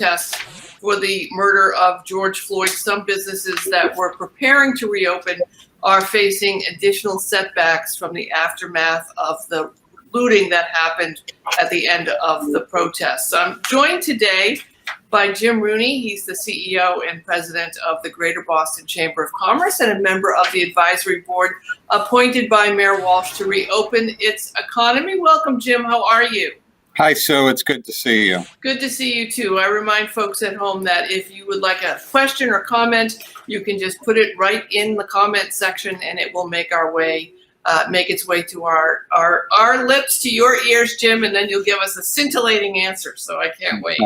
protests for the murder of George Floyd. Some businesses that were preparing to reopen are facing additional setbacks from the aftermath of the looting that happened at the end of the protests. So I'm joined today by Jim Rooney. He's the CEO and president of the Greater Boston Chamber of Commerce and a member of the advisory board appointed by Mayor Walsh to reopen its economy. Welcome, Jim. How are you? Hi, Sue. It's good to see you. Good to see you, too. I remind folks at home that if you would like a question or comment, you can just put it right in the comment section and it will make its way to our lips, to your ears, Jim, and then you'll give us a scintillating answer. So I can't wait.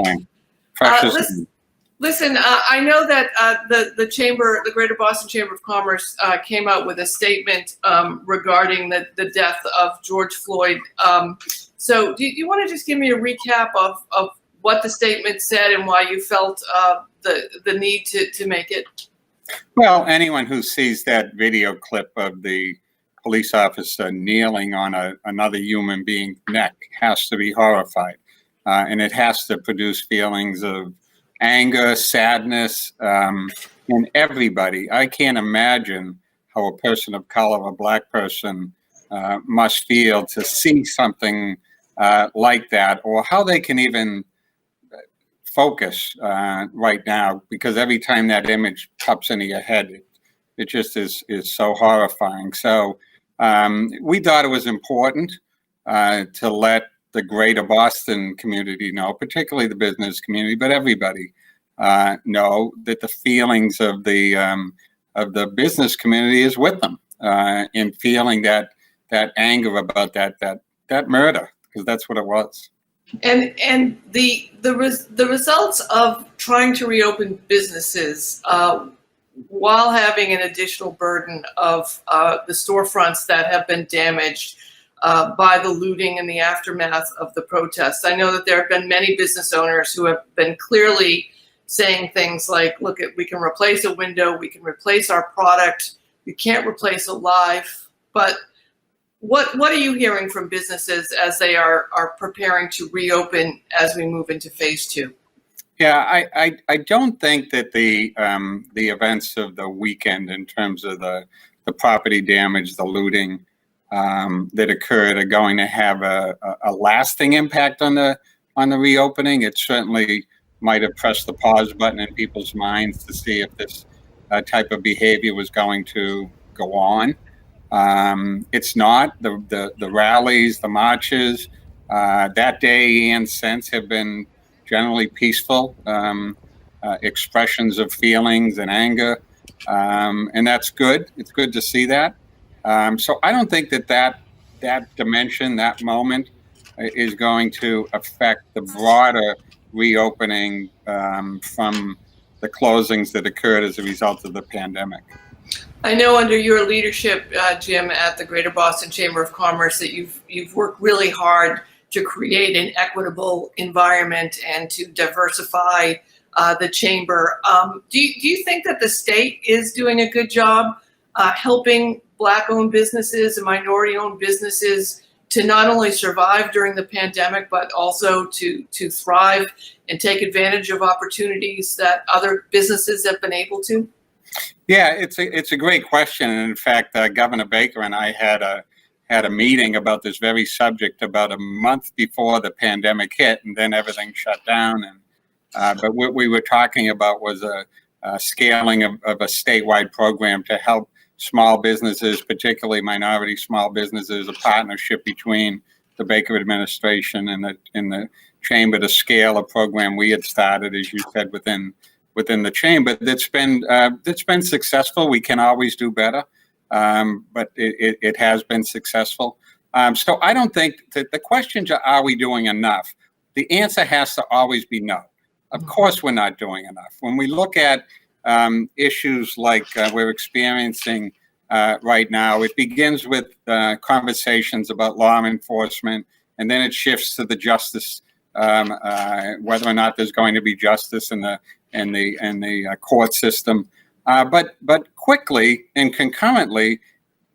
Listen, I know that the Greater Boston Chamber of Commerce came out with a statement regarding the death of George Floyd. So do you want to just give me a recap of what the statement said and why you felt the need to make it? Well, anyone who sees that video clip of the police officer kneeling on another human being's neck has to be horrified. And it has to produce feelings of anger, sadness, in everybody. I can't imagine how a person of color, a black person, must feel to see something like that, or how they can even focus right now, because every time that image pops into your head, it just is so horrifying. So we thought it was important to let the Greater Boston community know, particularly the business community, but everybody know that the feelings of the business community is with them in feeling that anger about that murder, because that's what it was. And the results of trying to reopen businesses while having an additional burden of the storefronts that have been damaged by the looting and the aftermath of the protests. I know that there have been many business owners who have been clearly saying things like, look, we can replace a window, we can replace our product, you can't replace a life. But what are you hearing from businesses as they are preparing to reopen as we move into phase 2? Yeah, I don't think that the events of the weekend in terms of the property damage, the looting, that occurred are going to have a lasting impact on the reopening. It certainly might have pressed the pause button in people's minds to see if this type of behavior was going to go on. It's not. The rallies, the marches, that day and since have been generally peaceful expressions of feelings and anger, and that's good. It's good to see that. So I don't think that dimension, that moment, is going to affect the broader reopening from the closings that occurred as a result of the pandemic. I know under your leadership, Jim, at the Greater Boston Chamber of Commerce, that you've worked really hard to create an equitable environment and to diversify the chamber. Do you think that the state is doing a good job helping Black-owned businesses and minority-owned businesses to not only survive during the pandemic, but also to thrive and take advantage of opportunities that other businesses have been able to? Yeah, it's a great question. And in fact, Governor Baker and I had a meeting about this very subject about a month before the pandemic hit, and then everything shut down. And but what we were talking about was a scaling of a statewide program to help small businesses, particularly minority small businesses, a partnership between the Baker administration and the chamber to scale a program we had started, as you said, within the chamber. That's been successful. We can always do better, but it has been successful. So I don't think that the question are we doing enough? The answer has to always be no. Of course, we're not doing enough. When we look at issues like we're experiencing right now, it begins with conversations about law enforcement, and then it shifts to the justice, whether or not there's going to be justice in the court system. But quickly and concurrently,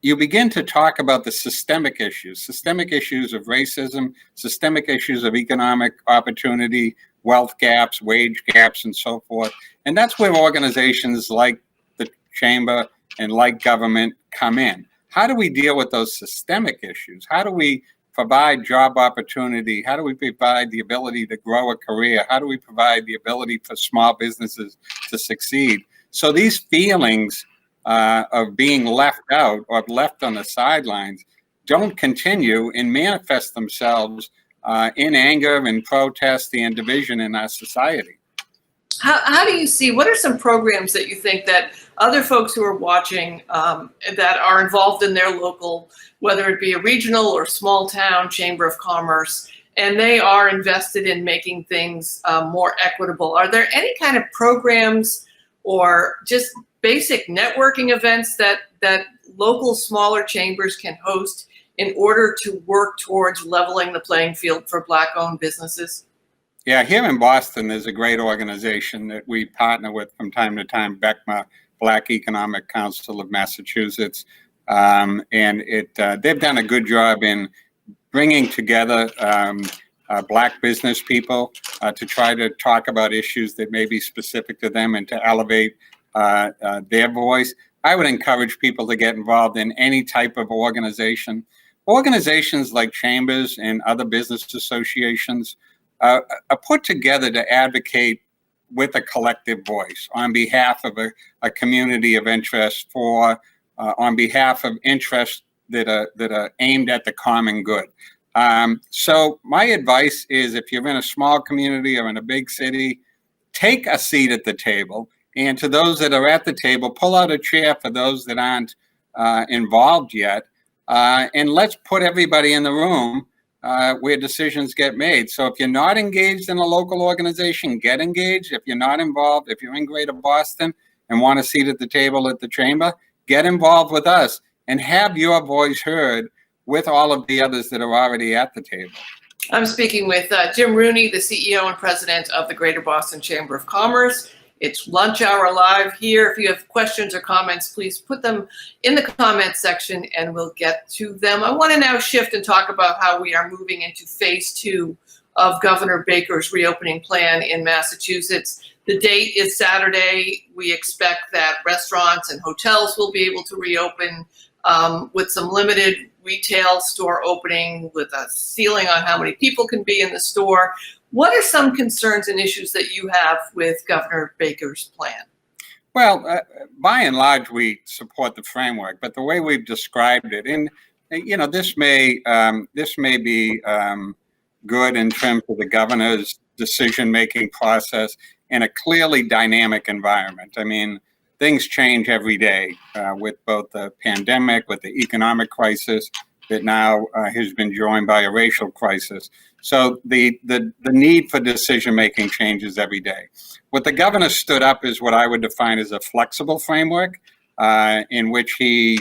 you begin to talk about the systemic issues of racism, systemic issues of economic opportunity, wealth gaps, wage gaps, and so forth. And that's where organizations like the Chamber and like government come in. How do we deal with those systemic issues? How do we provide job opportunity? How do we provide the ability to grow a career? How do we provide the ability for small businesses to succeed? So these feelings of being left out or left on the sidelines don't continue and manifest themselves in anger and protest and division in our society. How do you see, what are some programs that you think that other folks who are watching that are involved in their local, whether it be a regional or small town chamber of commerce, and they are invested in making things more equitable? Are there any kind of programs or just basic networking events that local smaller chambers can host in order to work towards leveling the playing field for Black-owned businesses? Yeah, here in Boston, there's a great organization that we partner with from time to time, BECMA, Black Economic Council of Massachusetts, and they've done a good job in bringing together Black business people to try to talk about issues that may be specific to them and to elevate their voice. I would encourage people to get involved in any type of organization. Organizations like chambers and other business associations are put together to advocate with a collective voice on behalf of a community of interest on behalf of interests that are aimed at the common good. So my advice is, if you're in a small community or in a big city, take a seat at the table. And to those that are at the table, pull out a chair for those that aren't involved yet. And let's put everybody in the room where decisions get made. So if you're not engaged in a local organization, get engaged. If you're not involved, if you're in Greater Boston and want a seat at the table at the Chamber, get involved with us and have your voice heard with all of the others that are already at the table. I'm speaking with Jim Rooney, the CEO and president of the Greater Boston Chamber of Commerce. It's lunch hour live here. If you have questions or comments, please put them in the comments section and we'll get to them. I want to now shift and talk about how we are moving into phase 2 of Governor Baker's reopening plan in Massachusetts. The date is Saturday. We expect that restaurants and hotels will be able to reopen with some limited retail store opening, with a ceiling on how many people can be in the store. What are some concerns and issues that you have with Governor Baker's plan? Well, by and large, we support the framework, but the way we've described it, and this may be good in terms of the governor's decision-making process in a clearly dynamic environment. I mean, things change every day with both the pandemic, with the economic crisis that now has been joined by a racial crisis. So the need for decision-making changes every day. What the governor stood up is what I would define as a flexible framework in which he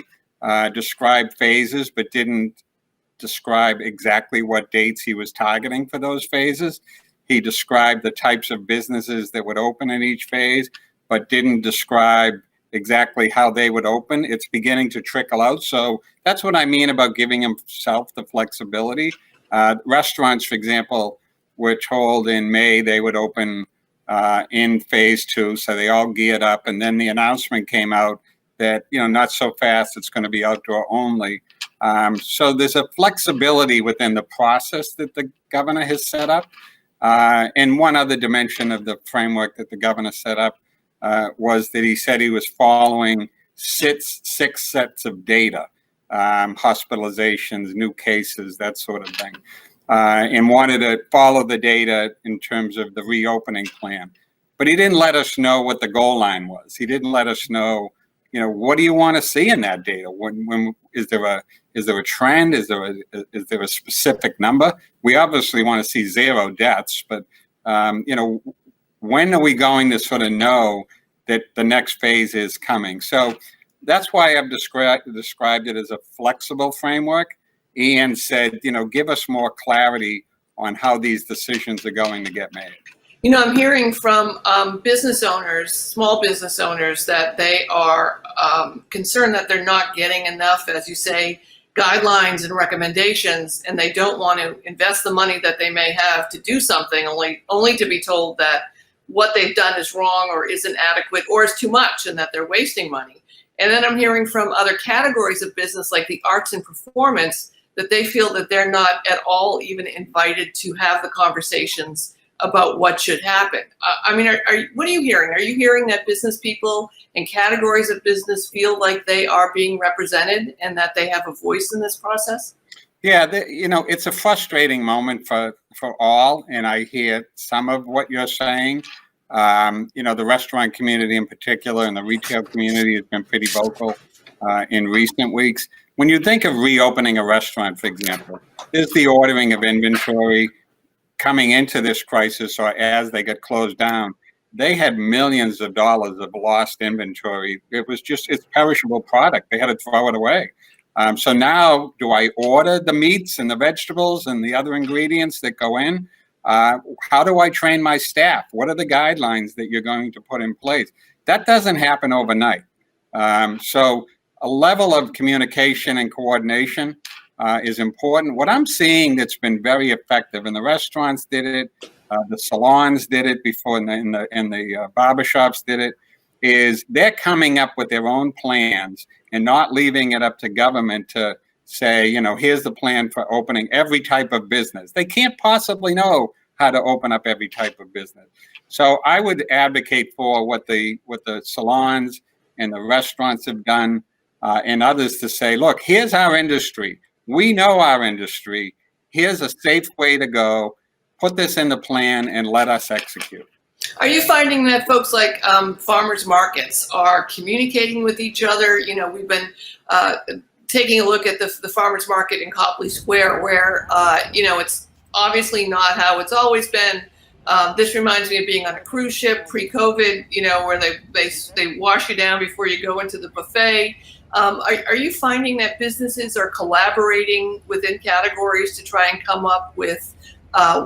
described phases but didn't describe exactly what dates he was targeting for those phases. He described the types of businesses that would open in each phase, but didn't describe exactly how they would open. It's beginning to trickle out. So that's what I mean about giving himself the flexibility. Restaurants, for example, were told in May they would open in phase 2. So they all geared up. And then the announcement came out that, not so fast, it's going to be outdoor only. So there's a flexibility within the process that the governor has set up. And one other dimension of the framework that the governor set up was that he said he was following six sets of data, hospitalizations, new cases, that sort of thing, and wanted to follow the data in terms of the reopening plan. But he didn't let us know what the goal line was. He didn't let us know, what do you want to see in that data? When is there a trend? Is there a specific number? We obviously want to see 0 deaths, but when are we going to sort of know that the next phase is coming? So that's why I've described it as a flexible framework and said, give us more clarity on how these decisions are going to get made. I'm hearing from business owners, small business owners, that they are concerned that they're not getting enough, as you say, guidelines and recommendations, and they don't want to invest the money that they may have to do something, only to be told that what they've done is wrong or isn't adequate or is too much and that they're wasting money. And then I'm hearing from other categories of business like the arts and performance that they feel that they're not at all even invited to have the conversations about what should happen. I mean, what are you hearing? Are you hearing that business people and categories of business feel like they are being represented and that they have a voice in this process? Yeah, it's a frustrating moment for all, and I hear some of what you're saying. The restaurant community in particular and the retail community has been pretty vocal in recent weeks. When you think of reopening a restaurant, for example, is the ordering of inventory coming into this crisis or as they get closed down? They had millions of dollars of lost inventory. It's perishable product. They had to throw it away. So now, do I order the meats and the vegetables and the other ingredients that go in? How do I train my staff? What are the guidelines that you're going to put in place? That doesn't happen overnight. So a level of communication and coordination is important. What I'm seeing that's been very effective, and the restaurants did it, the salons did it before, and the barbershops did it, is they're coming up with their own plans and not leaving it up to government to say, here's the plan for opening every type of business. They can't possibly know how to open up every type of business. So I would advocate for what the salons and the restaurants have done and others to say, look, here's our industry. We know our industry. Here's a safe way to go. Put this in the plan and let us execute. Are you finding that folks like farmers markets are communicating with each other? We've been taking a look at the farmers market in Copley Square where, it's obviously not how it's always been. This reminds me of being on a cruise ship pre-COVID, where they wash you down before you go into the buffet. Are you finding that businesses are collaborating within categories to try and come up with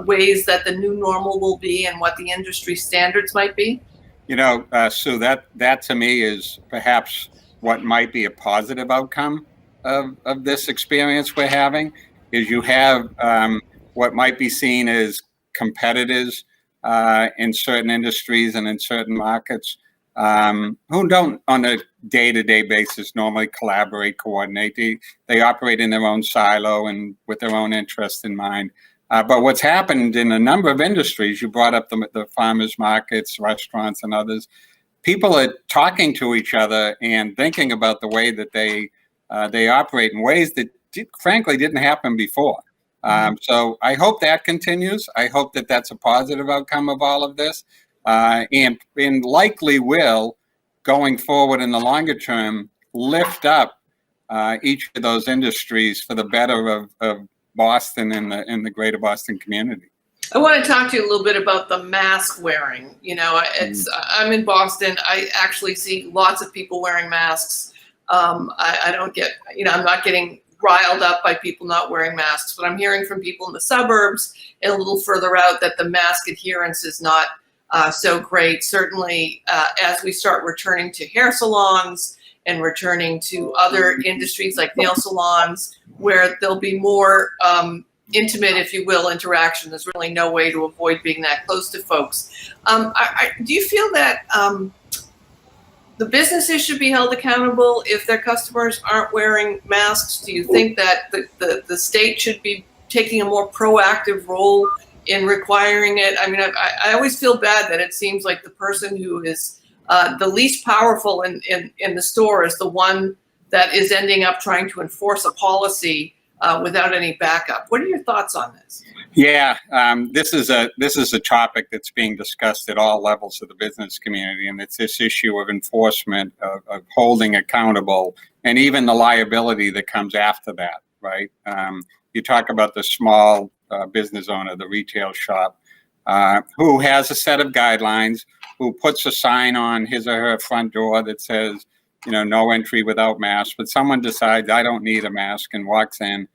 ways that the new normal will be and what the industry standards might be? Sue, that to me is perhaps what might be a positive outcome of this experience we're having, is you have what might be seen as competitors in certain industries and in certain markets who don't on a day-to-day basis normally collaborate, coordinate. They operate in their own silo and with their own interests in mind. But what's happened in a number of industries, you brought up the farmers markets, restaurants, and others, people are talking to each other and thinking about the way that they operate in ways that frankly didn't happen before. So I hope that continues. I hope that that's a positive outcome of all of this, and likely will, going forward in the longer term, lift up each of those industries for the better of Boston and the greater Boston community. I want to talk to you a little bit about the mask wearing. I'm in Boston. I actually see lots of people wearing masks. I don't get, I'm not getting riled up by people not wearing masks, but I'm hearing from people in the suburbs and a little further out that the mask adherence is not so great. Certainly, as we start returning to hair salons and returning to other industries like nail salons, where there'll be more intimate, if you will, interaction. There's really no way to avoid being that close to folks. Do you feel that the businesses should be held accountable if their customers aren't wearing masks? Do you think that the state should be taking a more proactive role in requiring it? I mean, I always feel bad that it seems like the person who is the least powerful in the store is the one that is ending up trying to enforce a policy without any backup. What are your thoughts on this? Yeah, this is a topic that's being discussed at all levels of the business community, and it's this issue of enforcement, of holding accountable, and even the liability that comes after that, right? You talk about the small business owner, the retail shop, who has a set of guidelines, who puts a sign on his or her front door that says, no entry without mask, but someone decides I don't need a mask and walks in.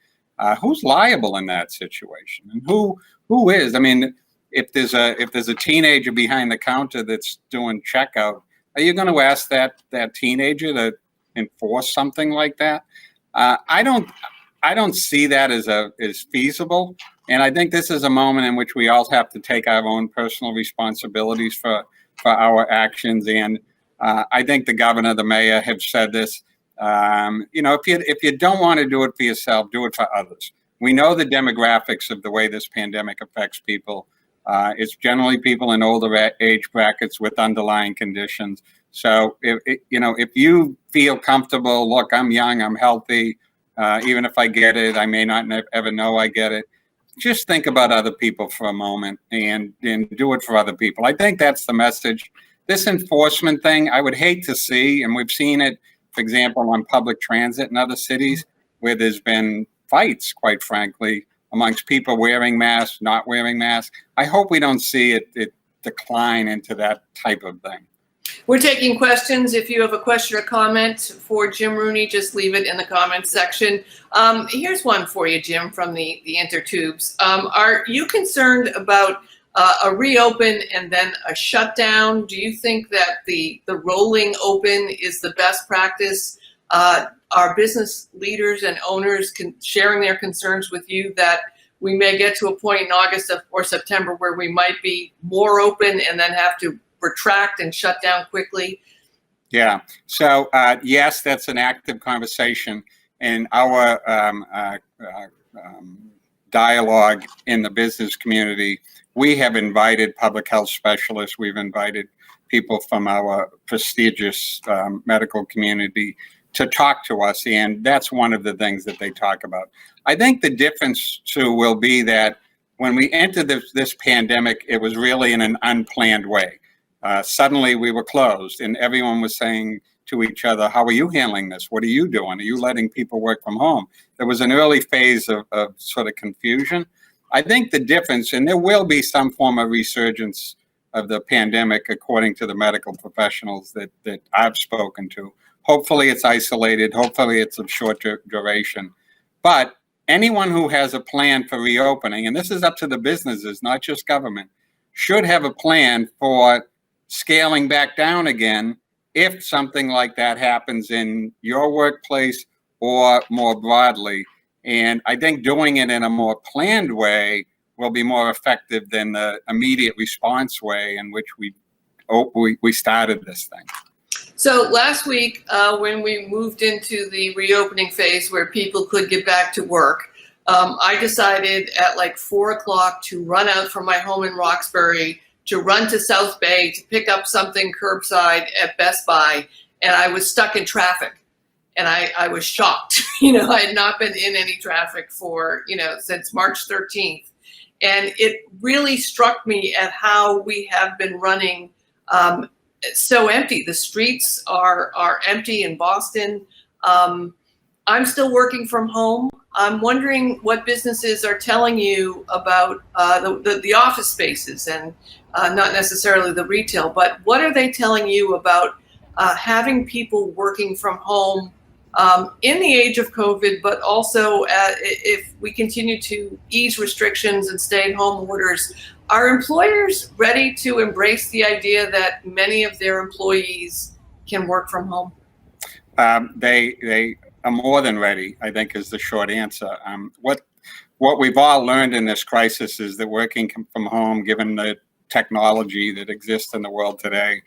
Who's liable in that situation? And who is? I mean, if there's a teenager behind the counter that's doing checkout, are you going to ask that teenager to enforce something like that? I I don't see that as feasible. And I think this is a moment in which we all have to take our own personal responsibilities for our actions. And I think the governor, the mayor have said this. If you don't want to do it for yourself, do it for others. We know the demographics of the way this pandemic affects people. It's generally people in older age brackets with underlying conditions. So if you feel comfortable, look, I'm young, I'm healthy, even if I get it, I may not ever know I get it. Just think about other people for a moment and do it for other people. I think that's the message. This enforcement thing, I would hate to see, and we've seen it, for example, on public transit in other cities where there's been fights, quite frankly, amongst people wearing masks, not wearing masks. I hope we don't see it decline into that type of thing. We're taking questions. If you have a question or comment for Jim Rooney, just leave it in the comments section. Here's one for you, Jim, from the Intertubes. Are you concerned about a reopen and then a shutdown? Do you think that the rolling open is the best practice? Are business leaders and owners sharing their concerns with you that we may get to a point in August or September where we might be more open and then have to retract and shut down quickly? Yeah. So yes, that's an active conversation in our dialogue in the business community. We have invited public health specialists. We've invited people from our prestigious medical community to talk to us, and that's one of the things that they talk about. I think the difference too will be that when we entered this pandemic, it was really in an unplanned way. Suddenly we were closed and everyone was saying to each other, how are you handling this? What are you doing? Are you letting people work from home? There was an early phase of sort of confusion. I think the difference, and there will be some form of resurgence of the pandemic according to the medical professionals that I've spoken to. Hopefully it's isolated. Hopefully it's of short duration. But anyone who has a plan for reopening, and this is up to the businesses, not just government, should have a plan for scaling back down again if something like that happens in your workplace or more broadly. And I think doing it in a more planned way will be more effective than the immediate response way in which we started this thing. So last week, when we moved into the reopening phase where people could get back to work, I decided at like 4 o'clock to run out from my home in Roxbury, to run to South Bay to pick up something curbside at Best Buy, and I was stuck in traffic. And I was shocked. I had not been in any traffic for, since March 13th. And it really struck me at how we have been running so empty. The streets are empty in Boston. I'm still working from home. I'm wondering what businesses are telling you about the office spaces and not necessarily the retail, but what are they telling you about having people working from home in the age of COVID, but also if we continue to ease restrictions and stay-at-home orders? Are employers ready to embrace the idea that many of their employees can work from home? They are more than ready, I think, is the short answer. What we've all learned in this crisis is that working from home, given the technology that exists in the world today,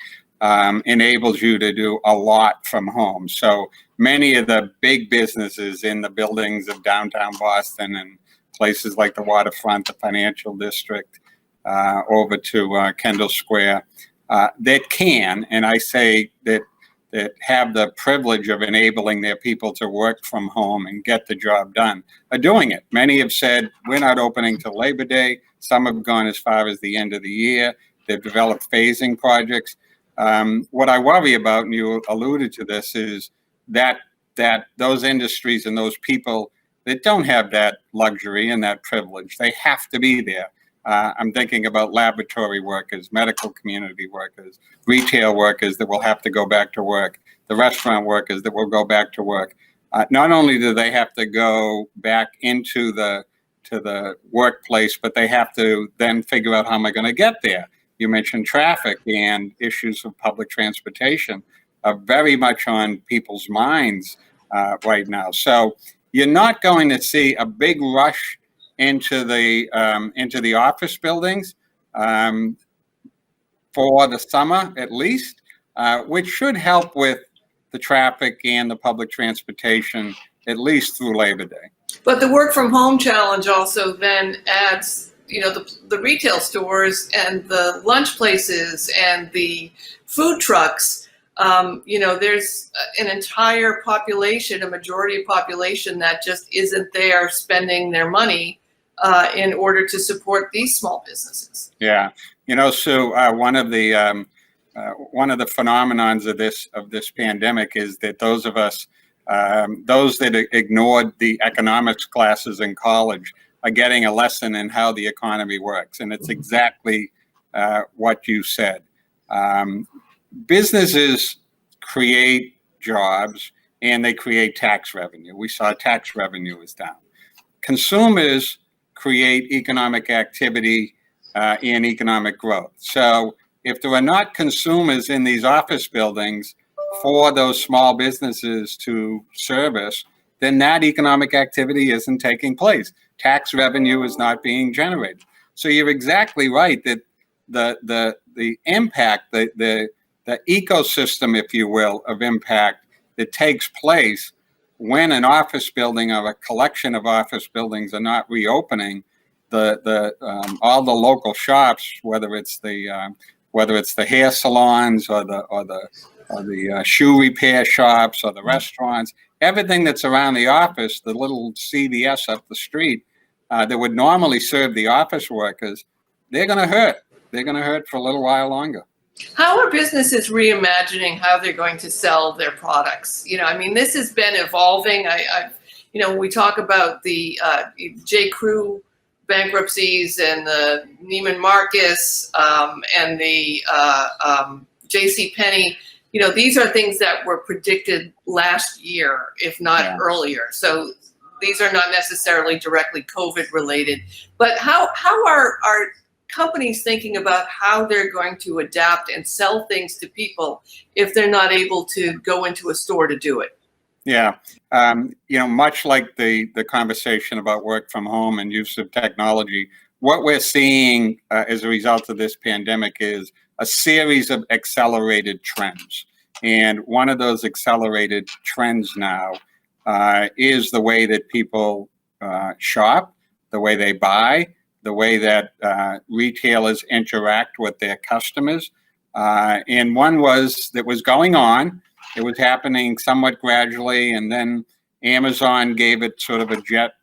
enables you to do a lot from home. So many of the big businesses in the buildings of downtown Boston and places like the waterfront, the financial district, over to Kendall Square, that can, and I say that have the privilege of enabling their people to work from home and get the job done, are doing it. Many have said, we're not opening till Labor Day. Some have gone as far as the end of the year. They've developed phasing projects. What I worry about, and you alluded to this, is that those industries and those people that don't have that luxury and that privilege, they have to be there. I'm thinking about laboratory workers, medical community workers, retail workers that will have to go back to work, the restaurant workers that will go back to work. Not only do they have to go back into the workplace, but they have to then figure out how am I going to get there. You mentioned traffic, and issues of public transportation are very much on people's minds right now. So you're not going to see a big rush into the office buildings for the summer at least, which should help with the traffic and the public transportation at least through Labor Day. But the work from home challenge also then adds, the retail stores and the lunch places and the food trucks. There's an entire population, a majority of population that just isn't there spending their money in order to support these small businesses. Yeah, Sue, one of the phenomenons of this pandemic is that those of us, those that ignored the economics classes in college, are getting a lesson in how the economy works, and it's exactly what you said. Businesses create jobs and they create tax revenue. We saw tax revenue is down. Consumers create economic activity and economic growth. So if there are not consumers in these office buildings for those small businesses to service, then that economic activity isn't taking place. Tax revenue is not being generated. So you're exactly right that the impact, the ecosystem, if you will, of impact that takes place when an office building or a collection of office buildings are not reopening, all the local shops, whether it's the hair salons or the shoe repair shops or the restaurants, everything that's around the office, the little CVS up the street that would normally serve the office workers, they're going to hurt. They're going to hurt for a little while longer. How are businesses reimagining how they're going to sell their products? This has been evolving. We talk about the J. Crew bankruptcies and the Neiman Marcus and the J.C. Penney. These are things that were predicted last year, if not earlier. So these are not necessarily directly COVID related. But how are companies thinking about how they're going to adapt and sell things to people if they're not able to go into a store to do it? Yeah. Much like the conversation about work from home and use of technology, what we're seeing as a result of this pandemic is a series of accelerated trends. And one of those accelerated trends now is the way that people shop, the way they buy, the way that retailers interact with their customers. And one that was going on. It was happening somewhat gradually, and then Amazon gave it sort of a jet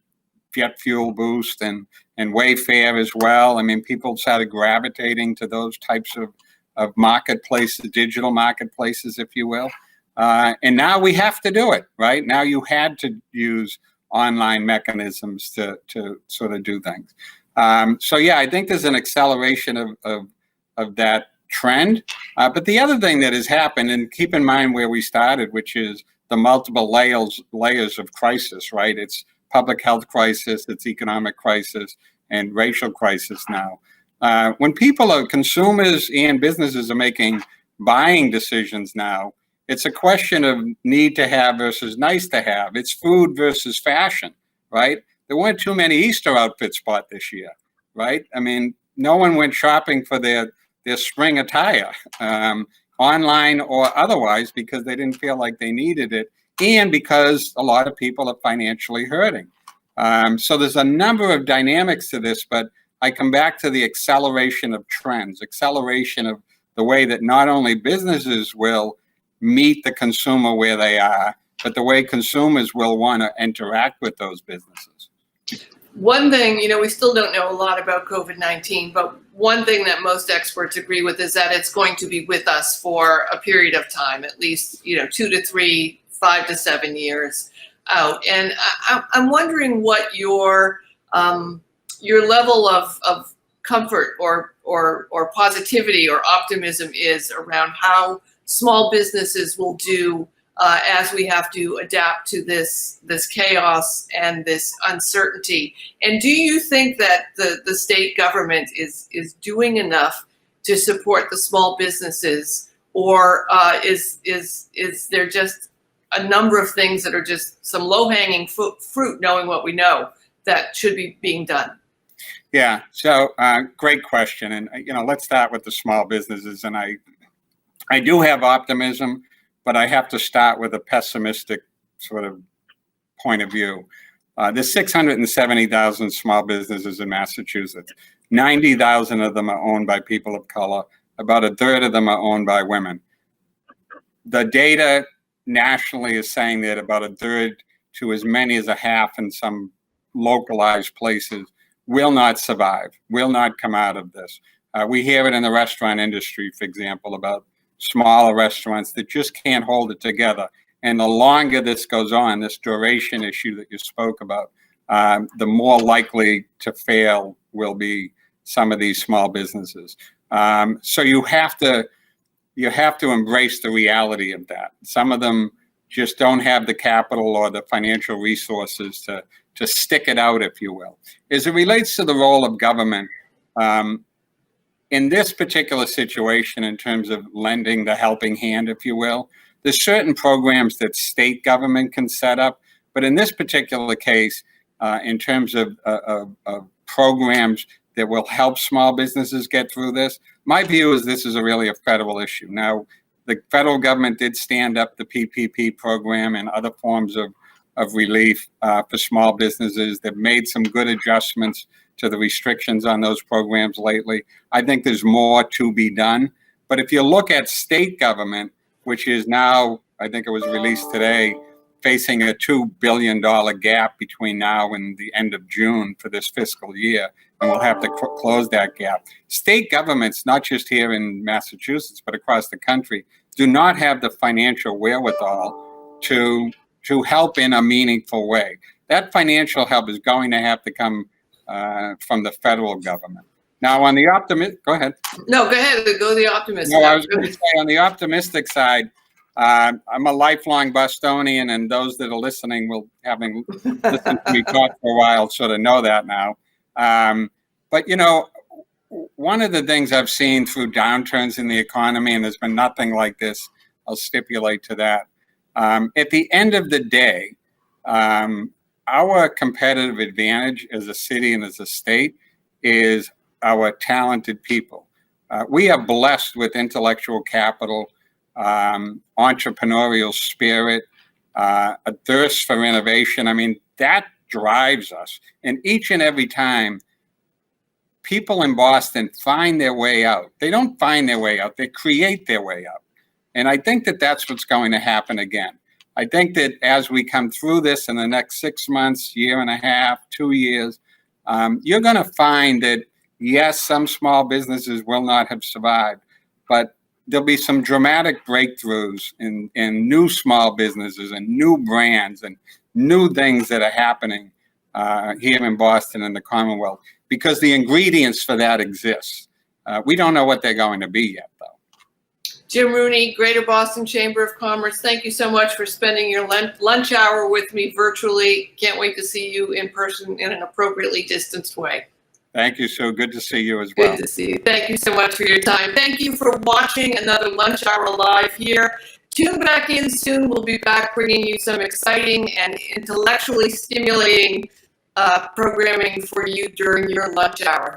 fuel boost, and Wayfair as well. People started gravitating to those types of marketplaces, digital marketplaces, if you will. And now we have to do it, right? Now you had to use online mechanisms to sort of do things. I think there's an acceleration of that trend. But the other thing that has happened, and keep in mind where we started, which is the multiple layers of crisis, right? It's public health crisis, it's economic crisis, and racial crisis now. When consumers and businesses are making buying decisions now, it's a question of need to have versus nice to have. It's food versus fashion, right? There weren't too many Easter outfits bought this year, right? No one went shopping for their spring attire, online or otherwise, because they didn't feel like they needed it, and because a lot of people are financially hurting. So there's a number of dynamics to this, but I come back to the acceleration of trends, acceleration of the way that not only businesses will meet the consumer where they are, but the way consumers will want to interact with those businesses. One thing, we still don't know a lot about COVID-19, but one thing that most experts agree with is that it's going to be with us for a period of time, at least, 2 to 3, 5 to 7 years out. And I'm wondering what your level of comfort or positivity or optimism is around how small businesses will do as we have to adapt to this chaos and this uncertainty. And do you think that the state government is doing enough to support the small businesses, or is there just a number of things that are just some low-hanging fruit, knowing what we know, that should be being done? Yeah, so great question. And, let's start with the small businesses. And I do have optimism, but I have to start with a pessimistic sort of point of view. There's 670,000 small businesses in Massachusetts. 90,000 of them are owned by people of color. About a third of them are owned by women. The data nationally is saying that about a third to as many as a half in some localized places will not survive, will not come out of this. We hear it in the restaurant industry, for example, about smaller restaurants that just can't hold it together. And the longer this goes on, this duration issue that you spoke about, the more likely to fail will be some of these small businesses. So you have to embrace the reality of that. Some of them just don't have the capital or the financial resources to stick it out, if you will. As it relates to the role of government, in this particular situation, in terms of lending the helping hand, if you will, there's certain programs that state government can set up. But in this particular case, in terms of programs that will help small businesses get through this, my view is this is really a federal issue. Now, the federal government did stand up the PPP program and other forms of relief for small businesses. They've made some good adjustments to the restrictions on those programs lately. I think there's more to be done. But if you look at state government, which is now, I think it was released today, facing a $2 billion gap between now and the end of June for this fiscal year, and we'll have to close that gap. State governments, not just here in Massachusetts, but across the country, do not have the financial wherewithal to help in a meaningful way. That financial help is going to have to come from the federal government. Now, on the go ahead. No, go ahead. Go the optimistic. No, I was going to say on the optimistic side, I'm a lifelong Bostonian, and those that are listening will, having listened to me talk for a while, sort of know that now. But, one of the things I've seen through downturns in the economy, and there's been nothing like this, I'll stipulate to that. At the end of the day, our competitive advantage as a city and as a state is our talented people. We are blessed with intellectual capital, entrepreneurial spirit, a thirst for innovation. I mean, that drives us. And each and every time, people in Boston find their way out. They don't find their way out, they create their way out. And I think that that's what's going to happen again. I think that as we come through this in the next 6 months, year and a half, 2 years, you're going to find that, yes, some small businesses will not have survived, but there'll be some dramatic breakthroughs in new small businesses and new brands and new things that are happening here in Boston and the Commonwealth, because the ingredients for that exist. We don't know what they're going to be yet, though. Jim Rooney, Greater Boston Chamber of Commerce, thank you so much for spending your lunch hour with me virtually. Can't wait to see you in person in an appropriately distanced way. Thank you, Sue. Good to see you as well. Good to see you. Thank you so much for your time. Thank you for watching another Lunch Hour Live here. Tune back in soon. We'll be back bringing you some exciting and intellectually stimulating programming for you during your lunch hour. Thank